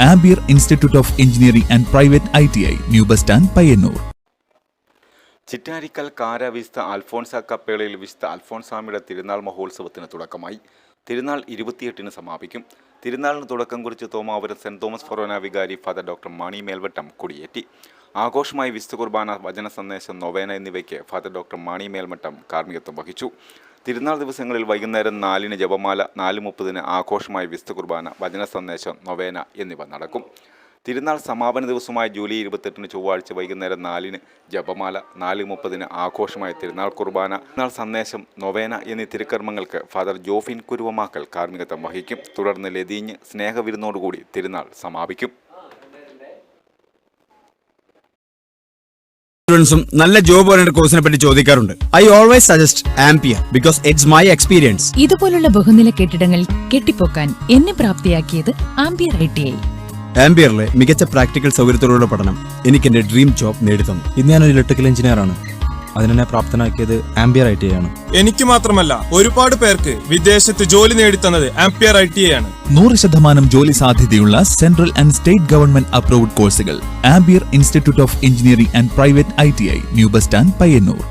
Ampere institute of engineering and private ITI, new bus stand, Payyanur. Chittarikkal കാരാവിസ്ത അൽഫോൺസ കപ്പേളയിൽ വിശുദ്ധ അൽഫോൺസാമിയുടെ തിരുനാൾ മഹോത്സവത്തിന് തുടക്കമായി. തിരുനാൾ 28-ന് സമാപിക്കും. തിരുനാളിന് തുടക്കം കുറിച്ച് തോമാപുരം സെന്റ് തോമസ് ഫൊറോന വികാരി ഫാദർ ഡോക്ടർ മാണി മേൽവട്ടം കൊടിയേറ്റി. ആഘോഷമായി വിശുദ്ധ കുർബാന, വചന സന്ദേശം, നൊവേന എന്നിവയ്ക്ക് ഫാദർ ഡോക്ടർ മാണി മേൽവട്ടം കാർമ്മികത്വം വഹിച്ചു. തിരുനാൾ ദിവസങ്ങളിൽ വൈകുന്നേരം 4-ന് ജപമാല, 4:30-ന് ആഘോഷമായി വിശുദ്ധ കുർബാന, വചന സന്ദേശം, നൊവേന എന്നിവ നടക്കും. തിരുനാൾ സമാപന ദിവസമായ ജൂലൈ 28-ന് ചൊവ്വാഴ്ച വൈകുന്നേരം 4-ന് ജപമാല, 4:30-ന് ആഘോഷമായ തിരുനാൾ കുർബാന, തിരുനാൾ സന്ദേശം, നൊവേന എന്നീ തിരുക്കർമ്മങ്ങൾക്ക് ഫാദർ ജോഫിൻ കുരുവമാക്കൽ കാർമ്മികത്വം വഹിക്കും. തുടർന്ന് ലതീഞ്ഞ് സ്നേഹവിരുന്നോടുകൂടി തിരുനാൾ സമാപിക്കും. സ്റ്റുഡൻസും നല്ല ജോബ് ഓറിയന്റഡ് കോഴ്സിനെ പറ്റി ചോദിക്കാറുണ്ട്. I always suggest ampere because it's my experience. ഇതുപോലുള്ള ബഹുനില കെട്ടിടങ്ങൾ കെട്ടിപ്പൊക്കാൻ എന്നെ പ്രാപ്തിയാക്കിയത് ആംപിയർ ITI. ആംപിയറിലെ മികച്ച പ്രാക്ടിക്കൽ സൗകര്യത്തോടുള്ള പഠനം എനിക്ക് എന്റെ ഡ്രീം ജോബ് നേടിത്തന്നു. ഇന്ന് ഞാനൊരു ഇലക്ട്രിക്കൽ എഞ്ചിനീയർ ആണ്. അതിനെന്നെ പ്രാപ്തനാക്കിയത് ആംപിയർ ITI ആണ്. എനിക്ക് മാത്രമല്ല, ഒരുപാട് പേർക്ക് വിദേശത്ത് ജോലി നേടിത്തന്നത് ആംപിയർ ITI ആണ്. 100% ജോലി സാധ്യതയുള്ള central and state government approved കോഴ്സുകൾ. Ampere institute of engineering and private ITI, new bus stand, Payyanur.